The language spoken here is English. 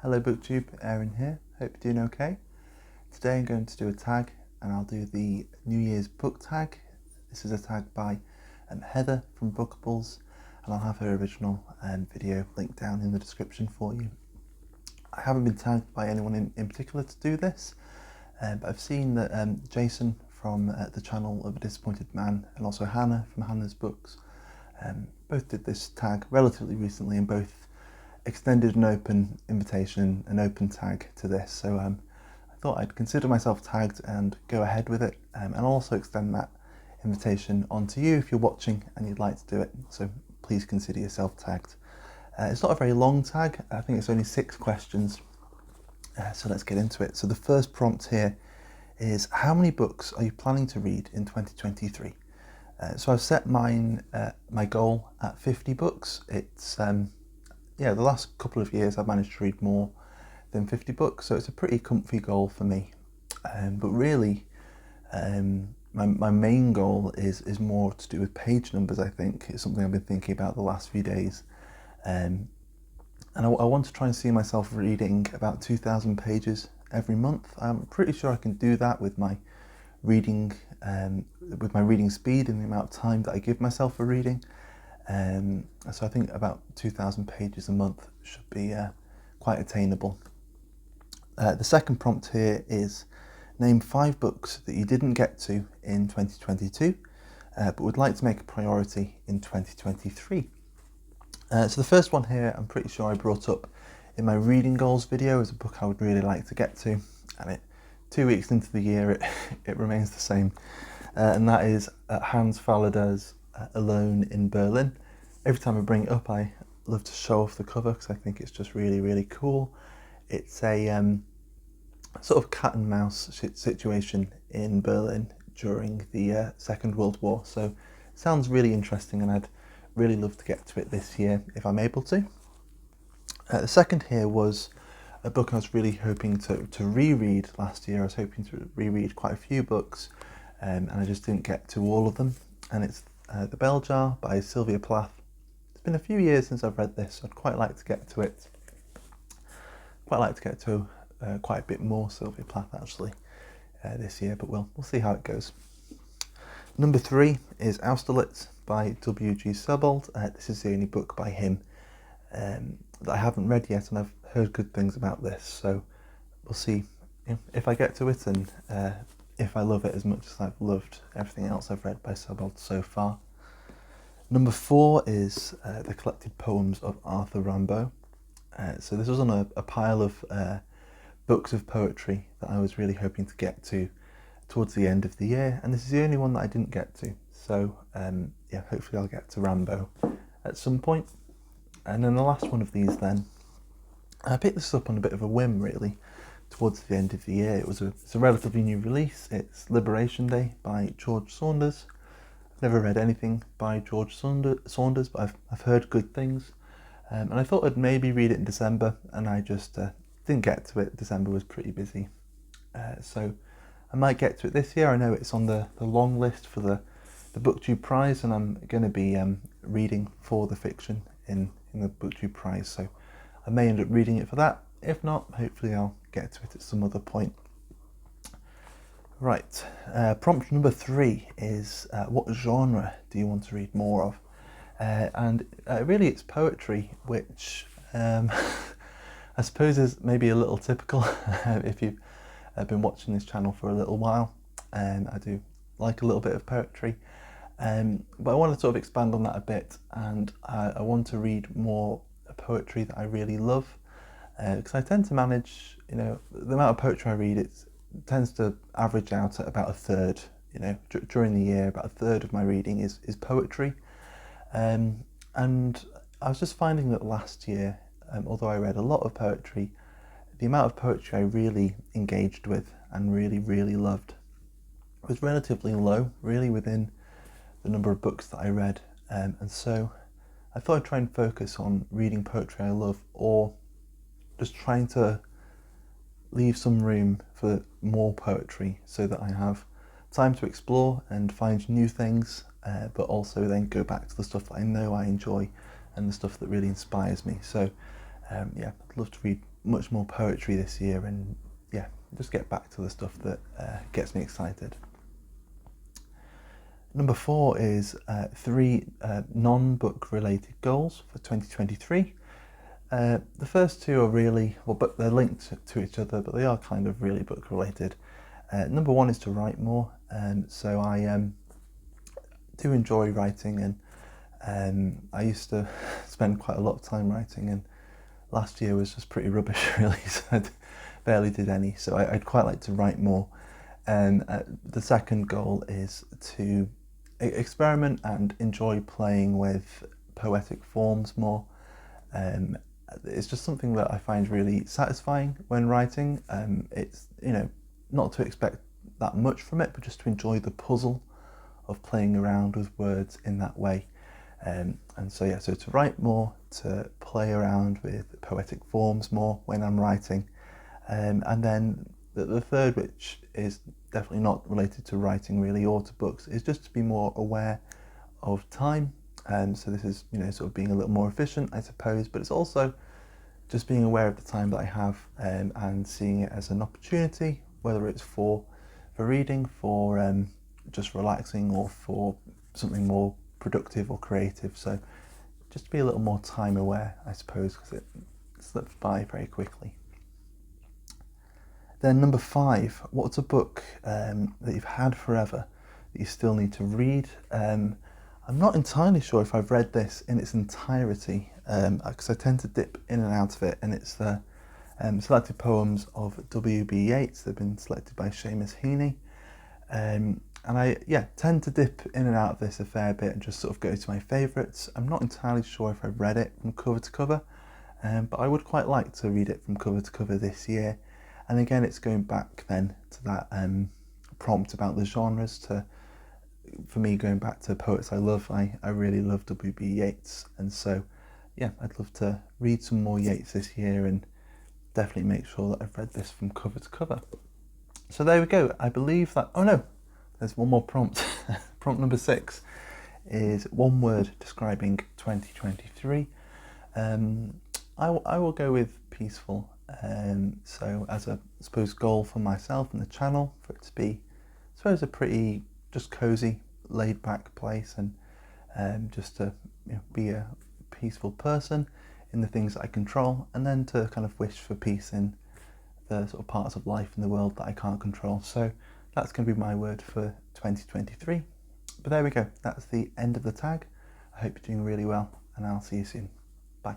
Hello booktube, Aaron here, hope you're doing okay. Today I'm going to do a tag and I'll do the New Year's book tag. This is a tag by Heather from Bookables and I'll have her original video linked down in the description for you. I haven't been tagged by anyone in particular to do this, but I've seen that Jason from the channel of A Disappointed Man and also Hannah from Hannah's Books both did this tag relatively recently and both extended an open invitation, an open tag to this, so I thought I'd consider myself tagged and go ahead with it, and also extend that invitation on to you if you're watching and you'd like to do it, so please consider yourself tagged. It's not a very long tag, I think it's only 6 questions, so let's get into it. So the first prompt here is, how many books are you planning to read in 2023? So I've set my goal at 50 books. It's the last couple of years I've managed to read more than 50 books, so it's a pretty comfy goal for me. But really, my main goal is more to do with page numbers, I think. It's something I've been thinking about the last few days. And I want to try and see myself reading about 2,000 pages every month. I'm pretty sure I can do that with my reading speed and the amount of time that I give myself for reading. So I think about 2,000 pages a month should be quite attainable. The second prompt here is, name 5 books that you didn't get to in 2022 but would like to make a priority in 2023. So the first one here, I'm pretty sure I brought up in my reading goals video, as a book I would really like to get to, and 2 weeks into the year it remains the same, and that is Hans Fallader's Alone in Berlin. Every time I bring it up I love to show off the cover because I think it's just really cool. It's a sort of cat and mouse situation in Berlin during the Second World War, so it sounds really interesting and I'd really love to get to it this year if I'm able to. The second here was a book I was really hoping to reread last year. I was hoping to reread quite a few books and I just didn't get to all of them, and it's The Bell Jar by Sylvia Plath. It's been a few years since I've read this, so I'd quite like to get to it. Quite like to get to quite a bit more Sylvia Plath actually this year, but we'll see how it goes. Number 3 is Austerlitz by W.G. Sebald. This is the only book by him that I haven't read yet, and I've heard good things about this, so we'll see if I get to it and if I love it as much as I've loved everything else I've read by Sebald so far. Number 4 is The Collected Poems of Arthur Rimbaud. So this was on a pile of books of poetry that I was really hoping to get to towards the end of the year, and this is the only one that I didn't get to, so hopefully I'll get to Rimbaud at some point. And then the last one of these then, I picked this up on a bit of a whim really towards the end of the year. It's a relatively new release. It's Liberation Day by George Saunders. I've never read anything by George Saunders, but I've heard good things, and I thought I'd maybe read it in December, and I just didn't get to it. December was pretty busy, so I might get to it this year. I know it's on the long list for the booktube prize, and I'm going to be reading for the fiction in the booktube prize, so I may end up reading it for that. If not, hopefully I'll get to it at some other point. Right, prompt number 3 is, what genre do you want to read more of? And really it's poetry, which I suppose is maybe a little typical if you've been watching this channel for a little while. I do like a little bit of poetry, but I want to sort of expand on that a bit, and I want to read more poetry that I really love, because I tend to manage, the amount of poetry I read, it tends to average out at about a third. During the year, about a third of my reading is poetry, and I was just finding that last year, although I read a lot of poetry, the amount of poetry I really engaged with and really loved was relatively low, really, within the number of books that I read, and so I thought I'd try and focus on reading poetry I love, or just trying to leave some room for more poetry so that I have time to explore and find new things, but also then go back to the stuff that I know I enjoy and the stuff that really inspires me. So I'd love to read much more poetry this year, and yeah, just get back to the stuff that gets me excited. Number 4 is 3 non-book related goals for 2023. The first 2 are really, well, but they're linked to each other, but they are kind of really book related. Number 1 is to write more, so I do enjoy writing, and I used to spend quite a lot of time writing, and last year was just pretty rubbish really, so I barely did any, so I'd quite like to write more. The second goal is to experiment and enjoy playing with poetic forms more. It's just something that I find really satisfying when writing. It's, not to expect that much from it, but just to enjoy the puzzle of playing around with words in that way. And so to write more, to play around with poetic forms more when I'm writing. And then the third, which is definitely not related to writing really or to books, is just to be more aware of time. So this is, sort of being a little more efficient, I suppose, but it's also just being aware of the time that I have, and seeing it as an opportunity, whether it's for reading, for just relaxing, or for something more productive or creative. So just to be a little more time aware, I suppose, because it slips by very quickly. Then number 5, what's a book that you've had forever that you still need to read? I'm not entirely sure if I've read this in its entirety, because I tend to dip in and out of it, and it's the selected poems of W.B. Yeats. They've been selected by Seamus Heaney. And I tend to dip in and out of this a fair bit and just sort of go to my favourites. I'm not entirely sure if I've read it from cover to cover, but I would quite like to read it from cover to cover this year. And again, it's going back then to that prompt about the genres, for me, going back to poets I love. I really love W.B. Yeats, and so I'd love to read some more Yeats this year and definitely make sure that I've read this from cover to cover. So there we go. I believe that, oh no, there's one more prompt. Prompt number 6 is one word describing 2023. I will go with peaceful. So as a, I suppose, goal for myself and the channel, for it to be, I suppose, a pretty just cozy, laid back place, and just to be a peaceful person in the things that I control, and then to kind of wish for peace in the sort of parts of life in the world that I can't control. So that's going to be my word for 2023. But there we go. That's the end of the tag. I hope you're doing really well, and I'll see you soon. Bye.